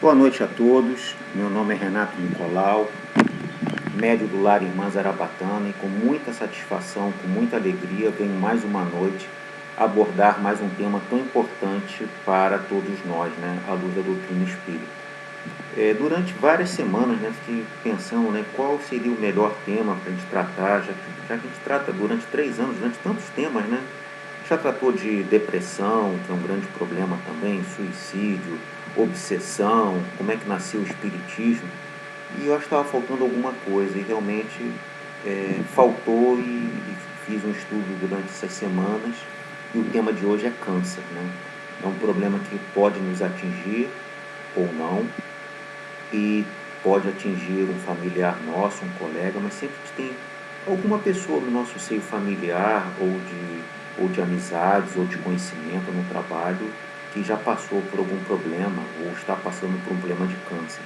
Boa noite a todos, meu nome é Renato Nicolau, médio do Lar Irmã Zarabatana, e com muita satisfação, com muita alegria, venho mais uma noite abordar mais um tema tão importante para todos nós, a luz da doutrina espírita. Durante várias semanas, fiquei pensando qual seria o melhor tema para a gente tratar, já que a gente trata durante 3 anos, durante tantos temas, Já tratou de depressão, que é um grande problema também, suicídio, obsessão, como é que nasceu o espiritismo, e eu acho que estava faltando alguma coisa, e realmente faltou, e fiz um estudo durante essas semanas, e o tema de hoje é câncer, É um problema que pode nos atingir ou não, e pode atingir um familiar nosso, um colega, mas sempre tem alguma pessoa no nosso seio familiar, ou de amizades, ou de conhecimento no trabalho, que já passou por algum problema, ou está passando por um problema de câncer.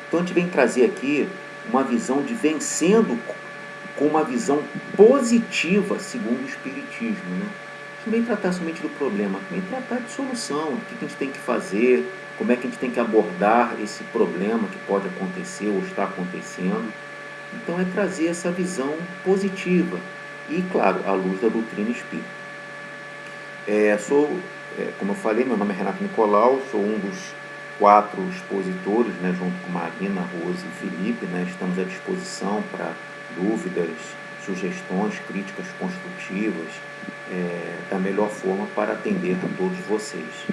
Então a gente vem trazer aqui uma visão de vencendo com uma visão positiva, segundo o Espiritismo. Não vem tratar somente do problema, vem tratar de solução, o que a gente tem que fazer, como é que a gente tem que abordar esse problema que pode acontecer ou está acontecendo. Então é trazer essa visão positiva e, claro, à luz da doutrina espírita. Como eu falei, meu nome é Renato Nicolau, sou um dos 4 expositores, junto com Marina, Rose e Felipe, estamos à disposição para dúvidas, sugestões, críticas construtivas, da melhor forma para atender a todos vocês.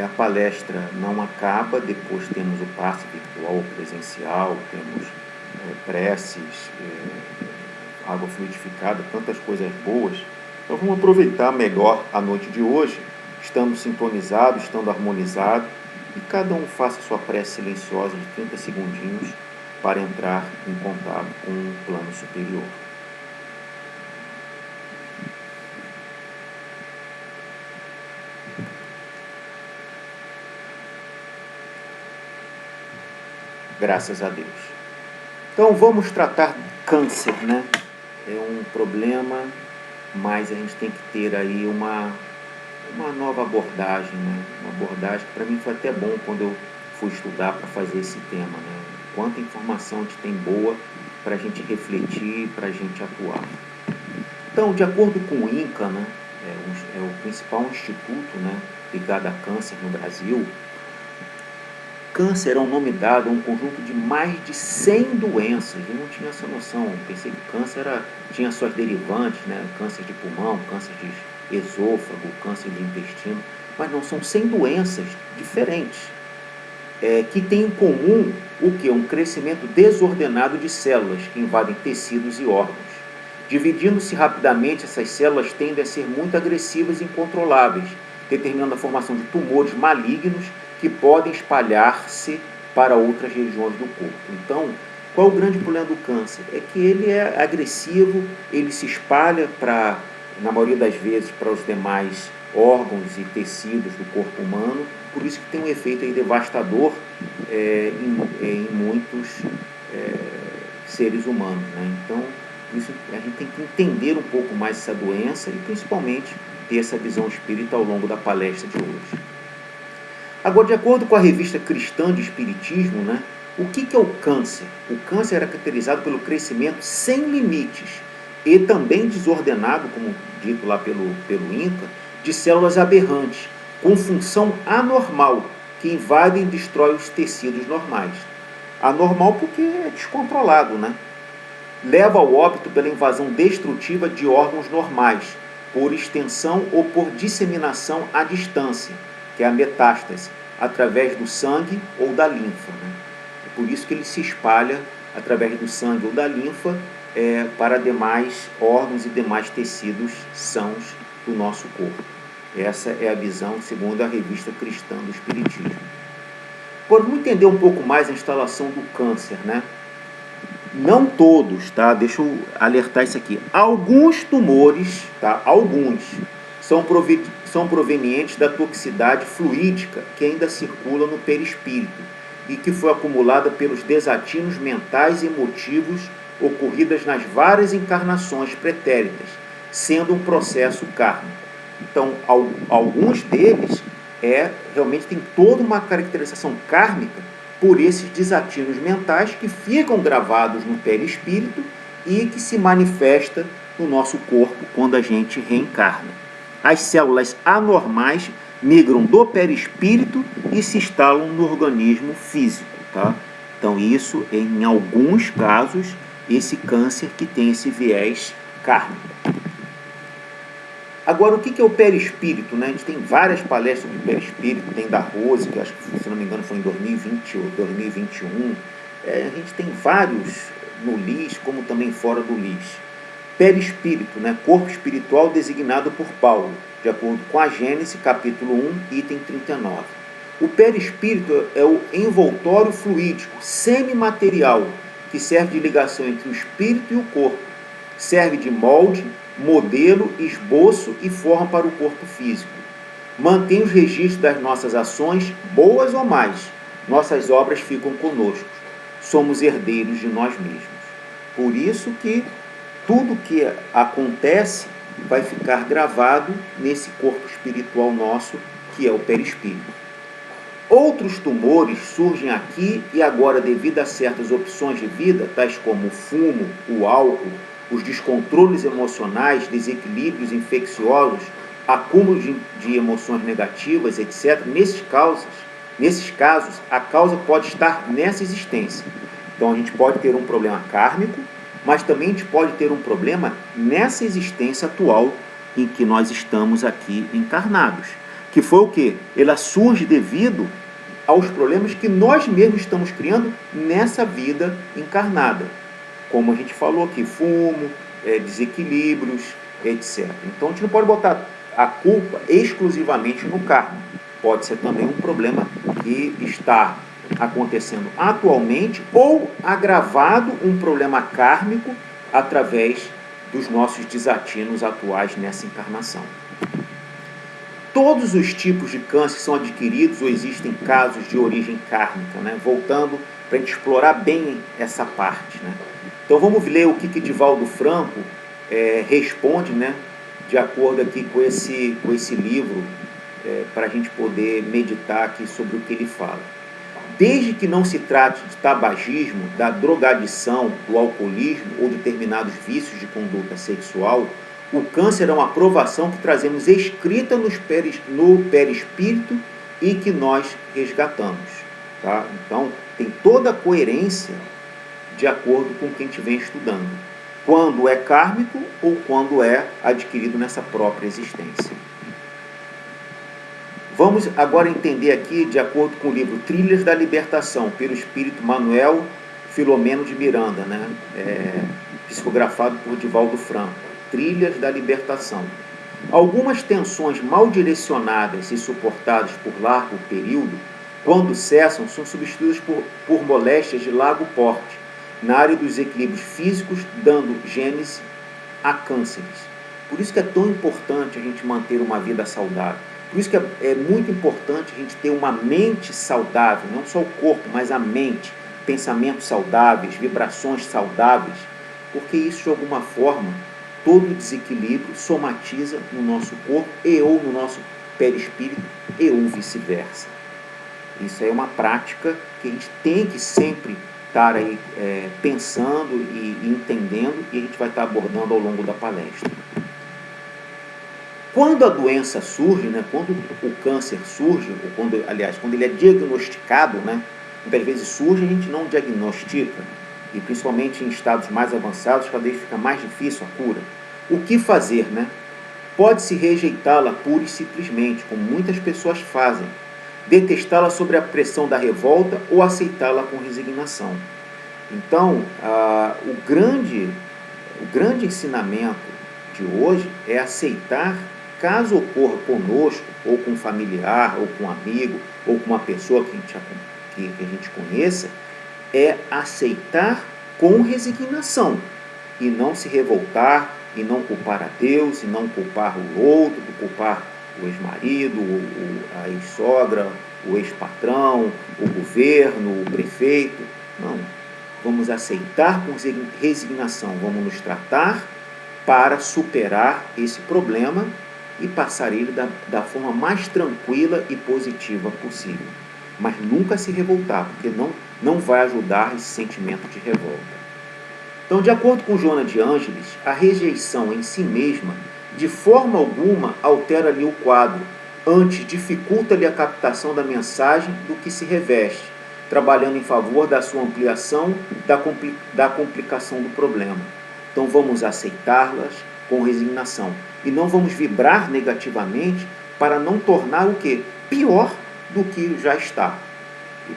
A palestra não acaba, depois temos o passe virtual ou presencial, temos preces, água fluidificada, tantas coisas boas. Então vamos aproveitar melhor a noite de hoje, estando sintonizado, estando harmonizado, e cada um faça sua prece silenciosa de 30 segundinhos para entrar em contato com o plano superior. Graças a Deus. Então vamos tratar câncer, É um problema, mas a gente tem que ter aí uma nova abordagem, Uma abordagem que para mim foi até bom quando eu fui estudar para fazer esse tema, Quanta informação a gente tem boa para a gente refletir, para a gente atuar. Então, de acordo com o INCA, é o principal instituto, ligado a câncer no Brasil, câncer é um nome dado a um conjunto de mais de 100 doenças. Eu não tinha essa noção, eu pensei que câncer tinha suas derivantes, câncer de pulmão, câncer de esôfago, câncer de intestino, mas não, são 100 doenças diferentes, que têm em comum o quê? Um crescimento desordenado de células que invadem tecidos e órgãos. Dividindo-se rapidamente, essas células tendem a ser muito agressivas e incontroláveis, determinando a formação de tumores malignos que podem espalhar-se para outras regiões do corpo. Então, qual é o grande problema do câncer? É que ele é agressivo, ele se espalha na maioria das vezes, para os demais órgãos e tecidos do corpo humano, por isso que tem um efeito aí devastador em muitos seres humanos. Então, isso, a gente tem que entender um pouco mais essa doença e principalmente ter essa visão espírita ao longo da palestra de hoje. Agora, de acordo com a revista Cristã de Espiritismo, o que é o câncer? O câncer era caracterizado pelo crescimento sem limites e também desordenado, como dito lá pelo INCA, de células aberrantes, com função anormal, que invadem e destroem os tecidos normais. Anormal porque é descontrolado, Leva ao óbito pela invasão destrutiva de órgãos normais, por extensão ou por disseminação à distância, que é a metástase, através do sangue ou da linfa. É por isso que ele se espalha através do sangue ou da linfa para demais órgãos e demais tecidos sãos do nosso corpo. Essa é a visão segundo a revista Cristã do Espiritismo. Agora, vamos entender um pouco mais a instalação do câncer, Não todos, Deixa eu alertar isso aqui. Alguns tumores, Alguns são provenientes da toxicidade fluídica que ainda circula no perispírito e que foi acumulada pelos desatinos mentais e emotivos ocorridas nas várias encarnações pretéritas, sendo um processo kármico. Então, alguns deles realmente tem toda uma caracterização kármica por esses desatinos mentais que ficam gravados no perispírito e que se manifesta no nosso corpo quando a gente reencarna. As células anormais migram do perispírito e se instalam no organismo físico, tá? Então isso, em alguns casos, esse câncer que tem esse viés kármico. Agora, o que é o perispírito, né? A gente tem várias palestras sobre perispírito, tem da Rose, que acho que, se não me engano, foi em 2020 ou 2021. A gente tem vários no LIS, como também fora do LIS. Perispírito, né? Corpo espiritual designado por Paulo, de acordo com a Gênesis, capítulo 1, item 39. O perispírito é o envoltório fluídico, semimaterial, que serve de ligação entre o espírito e o corpo. Serve de molde, modelo, esboço e forma para o corpo físico. Mantém os registros das nossas ações, boas ou más. Nossas obras ficam conosco. Somos herdeiros de nós mesmos. Por isso que tudo que acontece vai ficar gravado nesse corpo espiritual nosso, que é o perispírito. Outros tumores surgem aqui e agora devido a certas opções de vida, tais como o fumo, o álcool, os descontroles emocionais, desequilíbrios infecciosos, acúmulo de emoções negativas, etc. Nesses casos, a causa pode estar nessa existência. Então a gente pode ter um problema kármico, mas também a gente pode ter um problema nessa existência atual em que nós estamos aqui encarnados. Que foi o quê? Ela surge devido aos problemas que nós mesmos estamos criando nessa vida encarnada. Como a gente falou aqui, fumo, desequilíbrios, etc. Então a gente não pode botar a culpa exclusivamente no karma. Pode ser também um problema que está acontecendo atualmente ou agravado um problema kármico através dos nossos desatinos atuais nessa encarnação. Todos os tipos de câncer são adquiridos ou existem casos de origem kármica, né? Voltando para a gente explorar bem essa parte, né? Então vamos ler o que Divaldo Franco responde, né? De acordo aqui com esse livro, para a gente poder meditar aqui sobre o que ele fala. Desde que não se trate de tabagismo, da drogadição, do alcoolismo ou determinados vícios de conduta sexual, o câncer é uma provação que trazemos escrita no perispírito e que nós resgatamos. Tá? Então, tem toda a coerência de acordo com o que a gente vem estudando. Quando é kármico ou quando é adquirido nessa própria existência. Vamos agora entender aqui, de acordo com o livro Trilhas da Libertação, pelo espírito Manuel Filomeno de Miranda, né? Psicografado por Divaldo Franco. Trilhas da Libertação. Algumas tensões mal direcionadas e suportadas por largo período, quando cessam, são substituídas por moléstias de largo porte, na área dos equilíbrios físicos, dando gênese a cânceres. Por isso que é tão importante a gente manter uma vida saudável. Por isso que é muito importante a gente ter uma mente saudável, não só o corpo, mas a mente, pensamentos saudáveis, vibrações saudáveis, porque isso, de alguma forma, todo desequilíbrio somatiza no nosso corpo e ou no nosso perispírito e ou vice-versa. Isso é uma prática que a gente tem que sempre estar aí pensando e entendendo, e a gente vai estar abordando ao longo da palestra. Quando a doença surge, né, quando o câncer surge, ou quando ele é diagnosticado, né, muitas vezes surge e a gente não diagnostica, e principalmente em estados mais avançados, cada vez fica mais difícil a cura. O que fazer, né? Pode-se rejeitá-la pura e simplesmente, como muitas pessoas fazem, detestá-la sob a pressão da revolta ou aceitá-la com resignação. Então, o grande ensinamento de hoje é aceitar, caso ocorra conosco, ou com um familiar, ou com um amigo, ou com uma pessoa que a gente conheça, é aceitar com resignação e não se revoltar, e não culpar a Deus, e não culpar o outro, culpar o ex-marido, a ex-sogra, o ex-patrão, o governo, o prefeito. Não. Vamos aceitar com resignação, vamos nos tratar para superar esse problema e passar ele da forma mais tranquila e positiva possível. Mas nunca se revoltar, porque não vai ajudar esse sentimento de revolta. Então, de acordo com Joana de Ângeles, a rejeição em si mesma, de forma alguma, altera-lhe o quadro, antes dificulta-lhe a captação da mensagem do que se reveste, trabalhando em favor da sua ampliação, da complicação do problema. Então, vamos aceitá-las com resignação. E não vamos vibrar negativamente para não tornar o quê? Pior do que já está.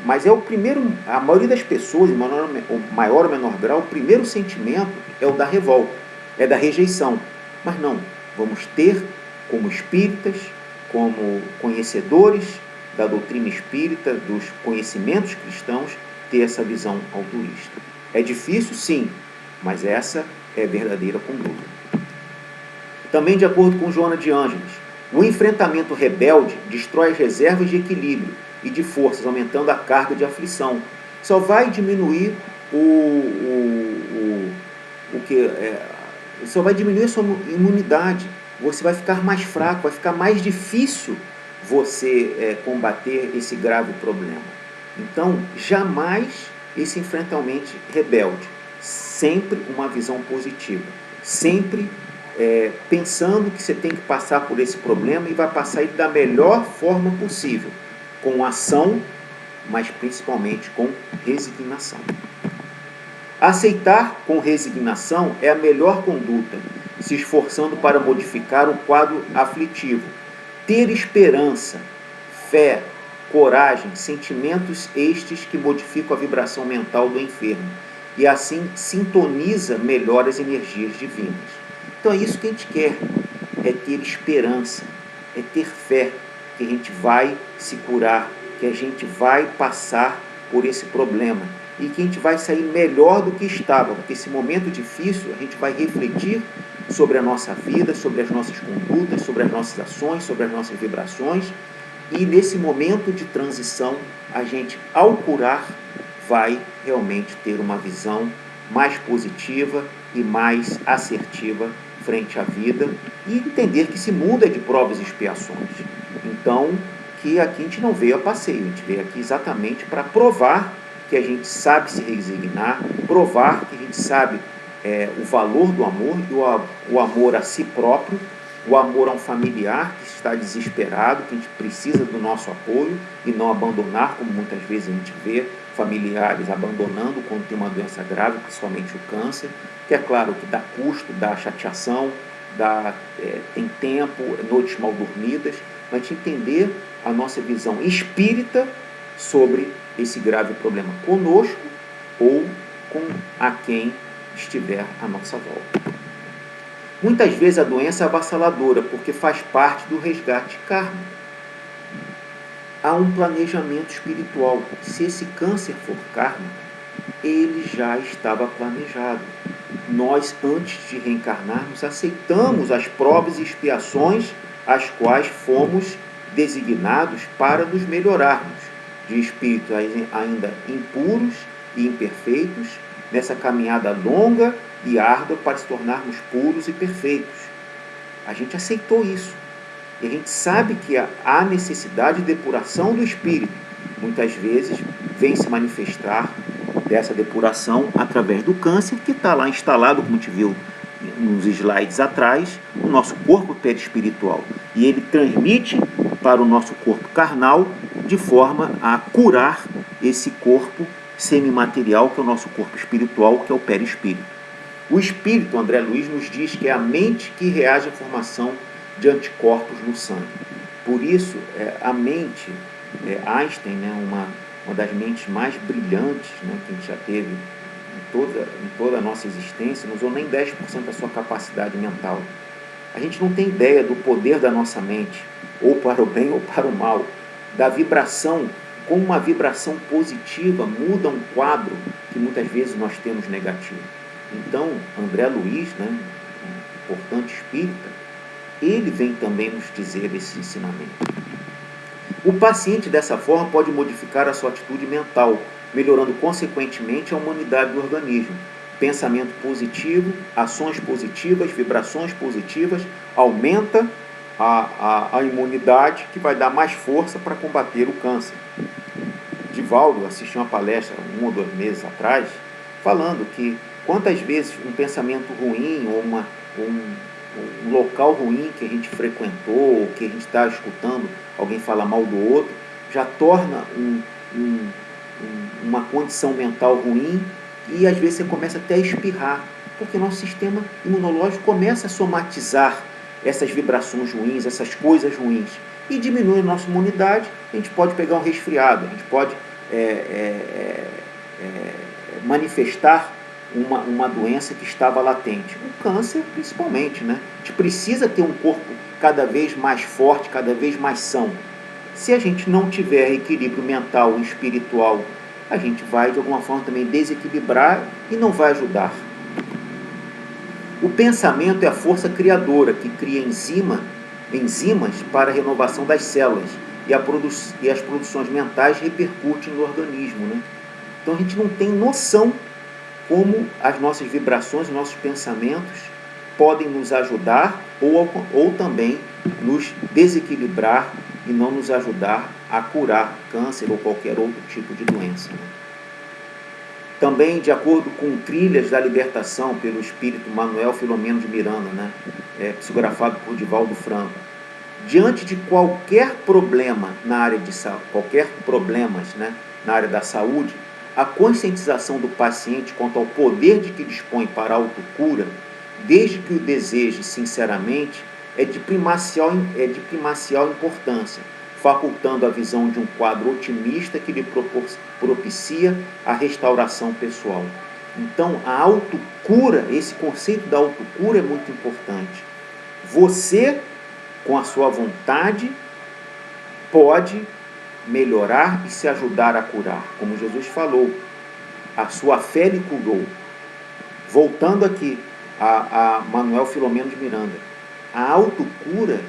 Mas é o primeiro, a maioria das pessoas, em maior ou menor grau, o primeiro sentimento é o da revolta, é da rejeição. Mas não, vamos ter como espíritas, como conhecedores da doutrina espírita, dos conhecimentos cristãos, ter essa visão altruísta. É difícil, sim, mas essa é a verdadeira conduta. Também, de acordo com Joana de Ângeles, o enfrentamento rebelde destrói as reservas de equilíbrio e de forças, aumentando a carga de aflição. Só vai diminuir só vai diminuir a sua imunidade. Você vai ficar mais fraco, vai ficar mais difícil você combater esse grave problema. Então, jamais esse enfrentamento rebelde. Sempre uma visão positiva. Sempre pensando que você tem que passar por esse problema e vai passar ele da melhor forma possível. Com ação, mas principalmente com resignação. Aceitar com resignação é a melhor conduta, se esforçando para modificar o quadro aflitivo. Ter esperança, fé, coragem, sentimentos estes que modificam a vibração mental do enfermo e assim sintoniza melhor as energias divinas. Então é isso que a gente quer, é ter esperança, é ter fé, que a gente vai se curar, que a gente vai passar por esse problema e que a gente vai sair melhor do que estava, porque esse momento difícil a gente vai refletir sobre a nossa vida, sobre as nossas condutas, sobre as nossas ações, sobre as nossas vibrações e nesse momento de transição a gente, ao curar, vai realmente ter uma visão mais positiva e mais assertiva frente à vida e entender que esse mundo é de provas e expiações. Então, que aqui a gente não veio a passeio, a gente veio aqui exatamente para provar que a gente sabe se resignar, provar que a gente sabe o valor do amor e o amor a si próprio, o amor a um familiar que está desesperado, que a gente precisa do nosso apoio e não abandonar, como muitas vezes a gente vê familiares abandonando quando tem uma doença grave, principalmente o câncer, que é claro que dá custo, dá chateação, tem tempo, noites mal dormidas, mas entender a nossa visão espírita sobre esse grave problema conosco ou com a quem estiver à nossa volta. Muitas vezes a doença é avassaladora porque faz parte do resgate kármico. Há um planejamento espiritual. Se esse câncer for kármico, ele já estava planejado. Nós, antes de reencarnarmos, aceitamos as provas e expiações às quais fomos designados para nos melhorarmos de espíritos ainda impuros e imperfeitos, nessa caminhada longa e árdua para se tornarmos puros e perfeitos. A gente aceitou isso. E a gente sabe que há necessidade de depuração do espírito. Muitas vezes vem se manifestar dessa depuração através do câncer, que está lá instalado, como a gente viu nos slides atrás, no nosso corpo perispiritual. E ele transmite para o nosso corpo carnal de forma a curar esse corpo semimaterial, que é o nosso corpo espiritual, que é o perispírito. O espírito, André Luiz, nos diz que é a mente que reage à formação de anticorpos no sangue. Por isso, a mente, Einstein, uma das mentes mais brilhantes, que a gente já teve em toda a nossa existência, não usou nem 10% da sua capacidade mental. A gente não tem ideia do poder da nossa mente, ou para o bem ou para o mal, da vibração. Como uma vibração positiva muda um quadro que muitas vezes nós temos negativo. Então, André Luiz, um importante espírita, ele vem também nos dizer esse ensinamento. O paciente, dessa forma, pode modificar a sua atitude mental, melhorando consequentemente a humanidade do organismo. Pensamento positivo, ações positivas, vibrações positivas, aumenta a imunidade, que vai dar mais força para combater o câncer. Divaldo assistiu uma palestra 1 ou 2 meses atrás, falando que quantas vezes um pensamento ruim ou um local ruim que a gente frequentou, ou que a gente está escutando alguém falar mal do outro, já torna uma condição mental ruim, e às vezes você começa até a espirrar, porque nosso sistema imunológico começa a somatizar essas vibrações ruins, essas coisas ruins, e diminui a nossa imunidade. A gente pode pegar um resfriado, a gente pode manifestar uma doença que estava latente. O câncer, principalmente, né? A gente precisa ter um corpo cada vez mais forte, cada vez mais são. Se a gente não tiver equilíbrio mental e espiritual, a gente vai, de alguma forma, também desequilibrar e não vai ajudar. O pensamento é a força criadora que cria enzimas para a renovação das células, e as produções mentais repercutem no organismo, né? Então a gente não tem noção como as nossas vibrações, os nossos pensamentos podem nos ajudar ou também nos desequilibrar e não nos ajudar a curar câncer ou qualquer outro tipo de doença, né? Também, de acordo com Trilhas da Libertação, pelo espírito Manuel Filomeno de Miranda, né, psicografado por Divaldo Franco, diante de qualquer problema na área na área da saúde, a conscientização do paciente quanto ao poder de que dispõe para a autocura, desde que o deseje sinceramente, é de primacial importância, facultando a visão de um quadro otimista que lhe propicia a restauração pessoal. Então, a autocura, esse conceito da autocura é muito importante. Você, com a sua vontade, pode melhorar e se ajudar a curar. Como Jesus falou, a sua fé lhe curou. Voltando aqui a Manuel Filomeno de Miranda, a autocura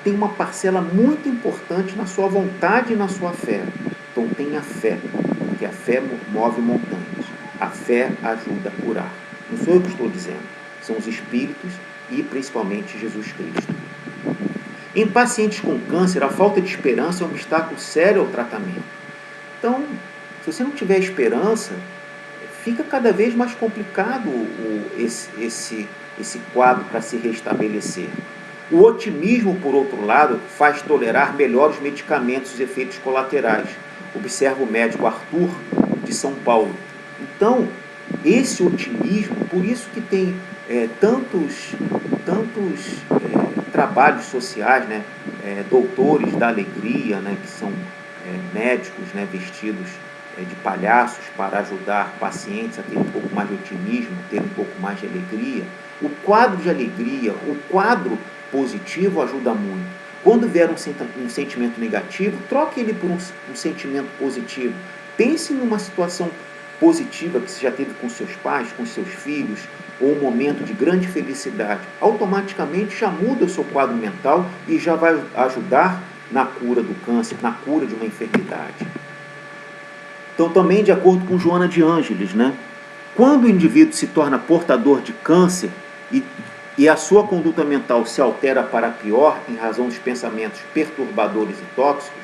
tem uma parcela muito importante na sua vontade e na sua fé. Então tenha fé, porque a fé move montanhas. A fé ajuda a curar. Não sou eu que estou dizendo, são os espíritos e principalmente Jesus Cristo. Em pacientes com câncer, a falta de esperança é um obstáculo sério ao tratamento. Então, se você não tiver esperança, fica cada vez mais complicado esse quadro para se restabelecer. O otimismo, por outro lado, faz tolerar melhor os medicamentos e efeitos colaterais. Observa o médico Arthur, de São Paulo. Então, esse otimismo, por isso que tem tantos trabalhos sociais, né? Doutores da alegria, né? Que são médicos, né? Vestidos de palhaços para ajudar pacientes a ter um pouco mais de otimismo, ter um pouco mais de alegria. O quadro de alegria, o quadro positivo ajuda muito. Quando vier um sentimento negativo, troque ele por um sentimento positivo. Pense numa situação positiva que você já teve com seus pais, com seus filhos, ou um momento de grande felicidade. Automaticamente já muda o seu quadro mental e já vai ajudar na cura do câncer, na cura de uma enfermidade. Então, também de acordo com Joana de Ângeles, né? Quando o indivíduo se torna portador de câncer e a sua conduta mental se altera para pior em razão dos pensamentos perturbadores e tóxicos,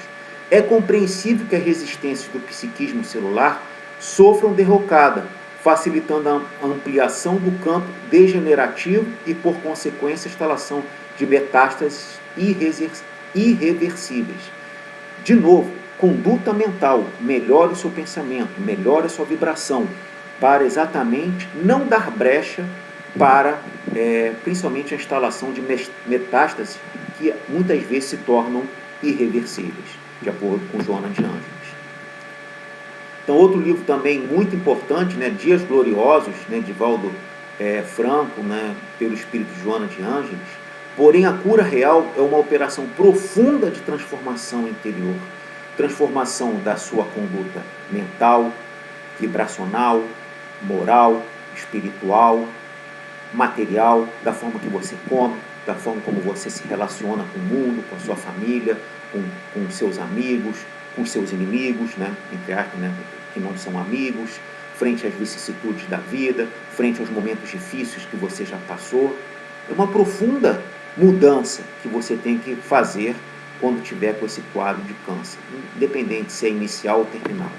é compreensível que as resistências do psiquismo celular sofram derrocada, facilitando a ampliação do campo degenerativo e, por consequência, a instalação de metástases irreversíveis. De novo, conduta mental, melhore o seu pensamento, melhore a sua vibração, para exatamente não dar brecha para, principalmente, a instalação de metástases que muitas vezes se tornam irreversíveis, de acordo com Joana de Ângeles. Então, outro livro também muito importante, né, Dias Gloriosos, né, de Divaldo Franco, né, pelo espírito de Joana de Ângeles. Porém, a cura real é uma operação profunda de transformação interior, transformação da sua conduta mental, vibracional, moral, espiritual, material, da forma que você come, da forma como você se relaciona com o mundo, com a sua família, com seus amigos, com seus inimigos, né, entre aspas, né, que não são amigos, frente às vicissitudes da vida, frente aos momentos difíceis que você já passou. É uma profunda mudança que você tem que fazer quando tiver com esse quadro de câncer, independente se é inicial ou terminal.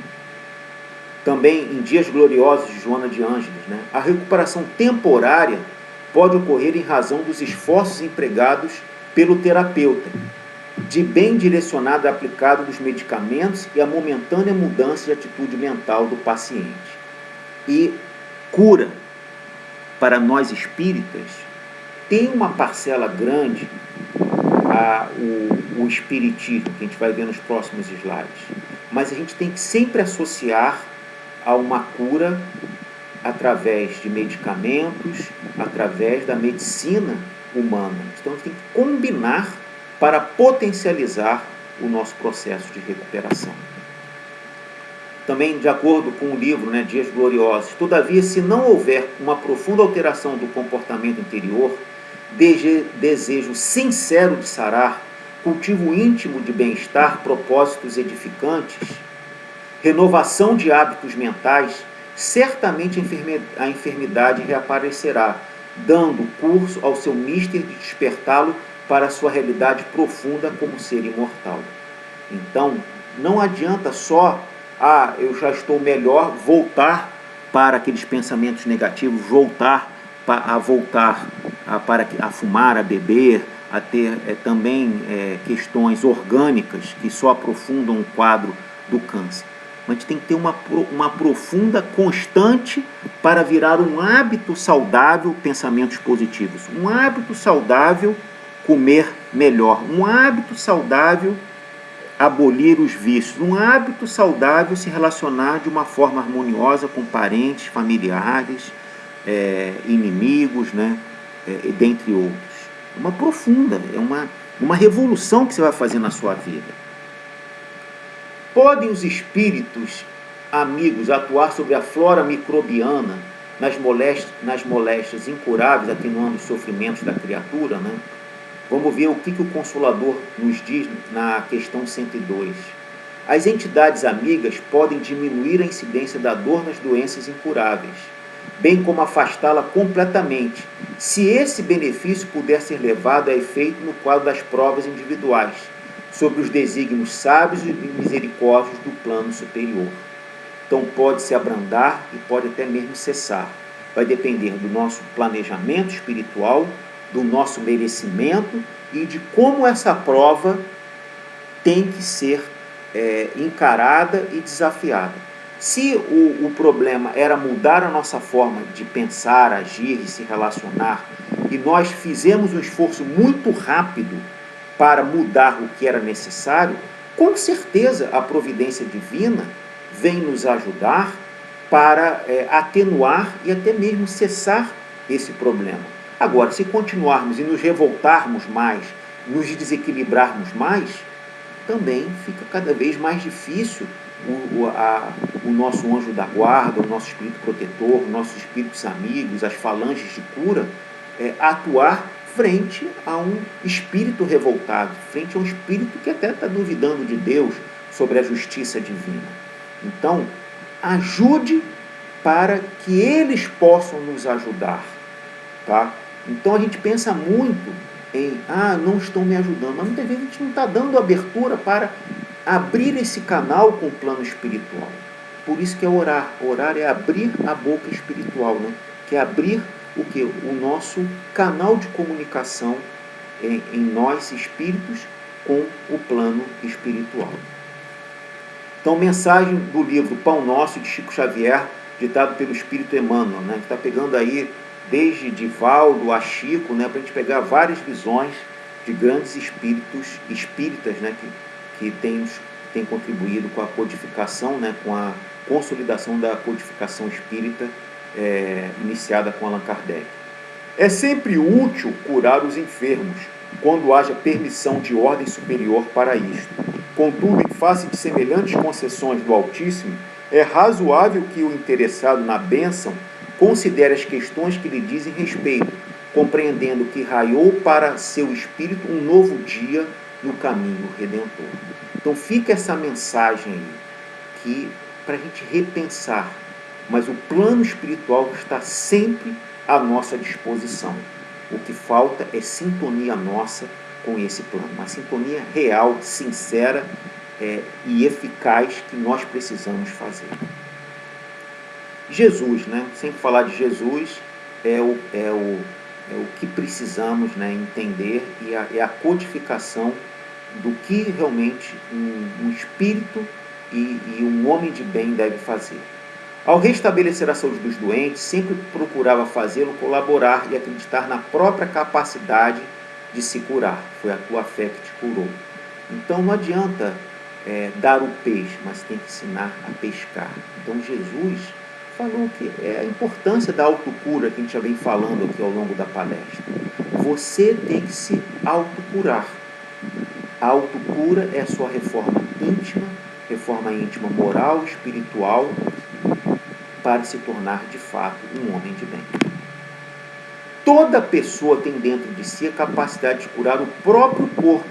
Também em Dias Gloriosos de Joana de Ângeles, né, a recuperação temporária pode ocorrer em razão dos esforços empregados pelo terapeuta, de bem direcionado aplicado dos medicamentos e a momentânea mudança de atitude mental do paciente. E cura, para nós espíritas, tem uma parcela grande o espiritismo, que a gente vai ver nos próximos slides. Mas a gente tem que sempre associar a uma cura através de medicamentos, através da medicina humana. Então a gente tem que combinar para potencializar o nosso processo de recuperação. Também, de acordo com o livro, né, Dias Gloriosos, todavia, se não houver uma profunda alteração do comportamento interior, desejo sincero de sarar, cultivo íntimo de bem-estar, propósitos edificantes, renovação de hábitos mentais, certamente a enfermidade reaparecerá, dando curso ao seu mister de despertá-lo para a sua realidade profunda como ser imortal. Então, não adianta só, eu já estou melhor, voltar para aqueles pensamentos negativos, voltar a fumar, a beber, a ter também questões orgânicas que só aprofundam o quadro do câncer. Mas a gente tem que ter uma profunda constante para virar um hábito saudável, pensamentos positivos. Um hábito saudável, comer melhor. Um hábito saudável, abolir os vícios. Um hábito saudável, se relacionar de uma forma harmoniosa com parentes, familiares, inimigos, né? Dentre outros. Uma profunda, uma revolução que você vai fazer na sua vida. Podem os espíritos amigos atuar sobre a flora microbiana nas moléstias incuráveis, atenuando os sofrimentos da criatura, né? Vamos ver o que o Consolador nos diz na questão 102. As entidades amigas podem diminuir a incidência da dor nas doenças incuráveis, bem como afastá-la completamente, se esse benefício puder ser levado a efeito no quadro das provas individuais, sobre os desígnios sábios e misericórdios do plano superior. Então pode se abrandar e pode até mesmo cessar. Vai depender do nosso planejamento espiritual, do nosso merecimento e de como essa prova tem que ser encarada e desafiada. Se o problema era mudar a nossa forma de pensar, agir e se relacionar, e nós fizemos um esforço muito rápido para mudar o que era necessário, com certeza a providência divina vem nos ajudar para atenuar e até mesmo cessar esse problema. Agora, se continuarmos e nos revoltarmos mais, nos desequilibrarmos mais, também fica cada vez mais difícil o nosso anjo da guarda, o nosso espírito protetor, nossos espíritos amigos, as falanges de cura, atuar frente a um espírito revoltado, frente a um espírito que até está duvidando de Deus, sobre a justiça divina. Então, ajude para que eles possam nos ajudar, tá? Então a gente pensa muito em, não estão me ajudando, mas muitas vezes a gente não está dando abertura para abrir esse canal com o plano espiritual. Por isso que é orar. Orar é abrir a boca espiritual, né? Que é abrir o quê? O nosso canal de comunicação em nós, espíritos, com o plano espiritual. Então, mensagem do livro Pão Nosso, de Chico Xavier, ditado pelo Espírito Emmanuel, né? Que está pegando aí desde Divaldo a Chico, né? Para a gente pegar várias visões de grandes espíritas, né? Que tem contribuído com a codificação, né? Com a consolidação da codificação espírita iniciada com Allan Kardec. É sempre útil curar os enfermos, quando haja permissão de ordem superior para isto. Contudo, em face de semelhantes concessões do Altíssimo, é razoável que o interessado na bênção considere as questões que lhe dizem respeito, compreendendo que raiou para seu espírito um novo dia no caminho redentor. Então fica essa mensagem aí, que para a gente repensar, mas o plano espiritual está sempre à nossa disposição. O que falta é sintonia nossa com esse plano, uma sintonia real, sincera e eficaz que nós precisamos fazer. Jesus, né? Sempre falar de Jesus é o que precisamos, né, entender, e é a codificação do que realmente um espírito e um homem de bem deve fazer. Ao restabelecer a saúde dos doentes, sempre procurava fazê-lo colaborar e acreditar na própria capacidade de se curar. Foi a tua fé que te curou. Então não adianta dar o peixe, mas tem que ensinar a pescar. Então Jesus falou que é a importância da autocura que a gente já vem falando aqui ao longo da palestra. Você tem que se autocurar. A autocura é a sua reforma íntima moral, espiritual, para se tornar de fato um homem de bem. Toda pessoa tem dentro de si a capacidade de curar o próprio corpo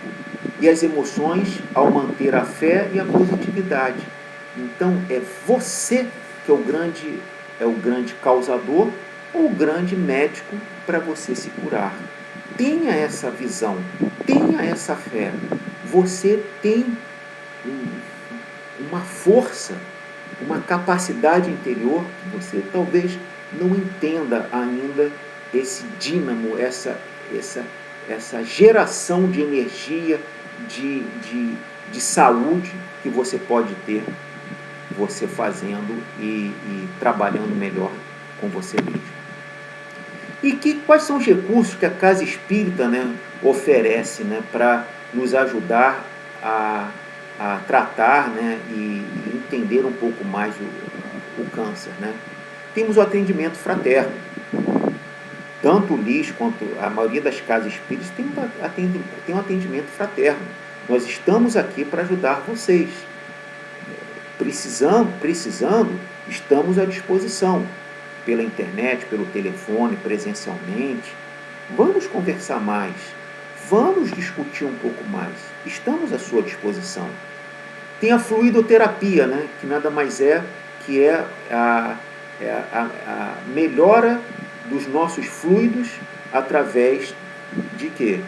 e as emoções ao manter a fé e a positividade. Então é você que é o grande causador ou o grande médico para você se curar. Tenha essa visão, tenha essa fé. Você tem uma força, uma capacidade interior que você talvez não entenda ainda, esse dínamo, essa geração de energia, de saúde que você pode ter, você fazendo e trabalhando melhor com você mesmo. E quais são os recursos que a Casa Espírita, né, oferece, né, para nos ajudar a tratar, né, e entender um pouco mais o câncer, né? Temos o atendimento fraterno. Tanto o LIS quanto a maioria das casas espíritas tem um atendimento fraterno. Nós estamos aqui para ajudar vocês. Precisando, estamos à disposição, pela internet, pelo telefone, presencialmente. Vamos conversar mais, vamos discutir um pouco mais. Estamos à sua disposição. Tem a fluidoterapia, né, que nada mais é que a melhora dos nossos fluidos através de quê?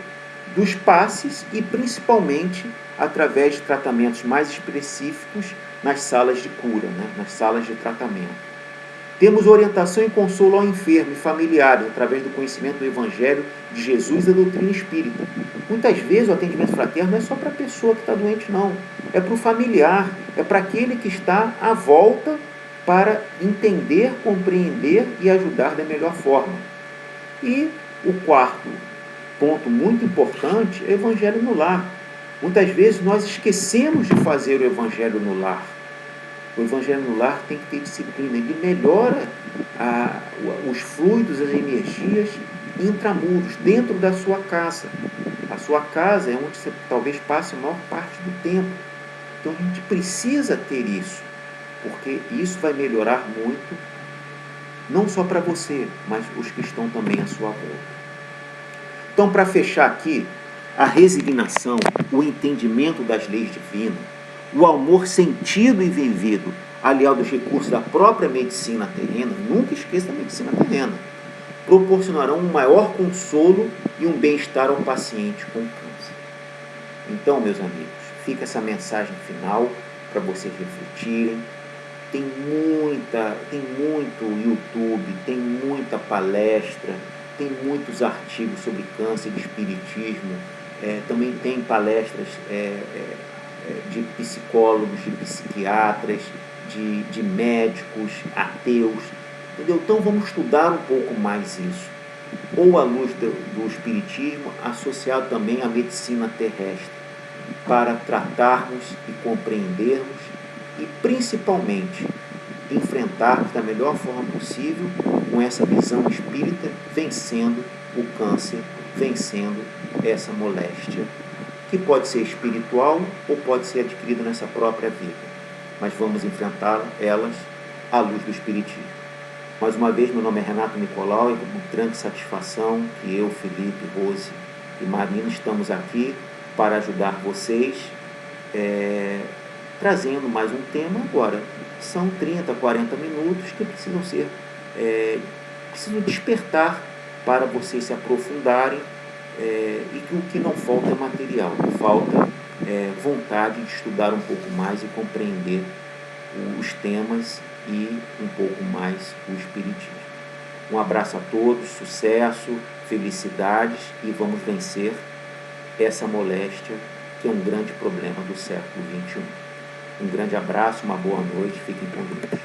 Dos passes e principalmente através de tratamentos mais específicos nas salas de cura, né, nas salas de tratamento. Temos orientação e consolo ao enfermo e familiares através do conhecimento do Evangelho de Jesus e da doutrina espírita. Muitas vezes o atendimento fraterno não é só para a pessoa que está doente, não. É para o familiar, é para aquele que está à volta para entender, compreender e ajudar da melhor forma. E o quarto ponto muito importante é o Evangelho no lar. Muitas vezes nós esquecemos de fazer o Evangelho no lar. O Evangelho no lar tem que ter disciplina. Ele melhora os fluidos, as energias intramuros, dentro da sua casa. A sua casa é onde você talvez passe a maior parte do tempo. Então a gente precisa ter isso, porque isso vai melhorar muito, não só para você, mas os que estão também à sua volta. Então, para fechar aqui, a resignação, o entendimento das leis divinas, o amor sentido e vivido, aliado aos recursos da própria medicina terrena, nunca esqueça da medicina terrena, proporcionarão um maior consolo e um bem-estar ao paciente com câncer. Então, meus amigos, fica essa mensagem final para vocês refletirem. Tem muito YouTube, tem muita palestra, tem muitos artigos sobre câncer e espiritismo, também tem palestras de psicólogos, de psiquiatras, de médicos, ateus, entendeu? Então vamos estudar um pouco mais isso, ou à luz do espiritismo, associado também à medicina terrestre, para tratarmos e compreendermos e principalmente enfrentarmos da melhor forma possível com essa visão espírita, vencendo o câncer, vencendo essa moléstia, que pode ser espiritual ou pode ser adquirida nessa própria vida, mas vamos enfrentar elas à luz do espiritismo. Mais uma vez, meu nome é Renato Nicolau e com grande satisfação que eu, Felipe, Rose e Marina estamos aqui para ajudar vocês, trazendo mais um tema agora. São 30, 40 minutos que precisam despertar para vocês se aprofundarem, e que o que não falta é material, falta vontade de estudar um pouco mais e compreender os temas e um pouco mais o Espiritismo. Um abraço a todos, sucesso, felicidades, e vamos vencer essa moléstia que é um grande problema do século XXI. Um grande abraço, uma boa noite, fiquem com Deus.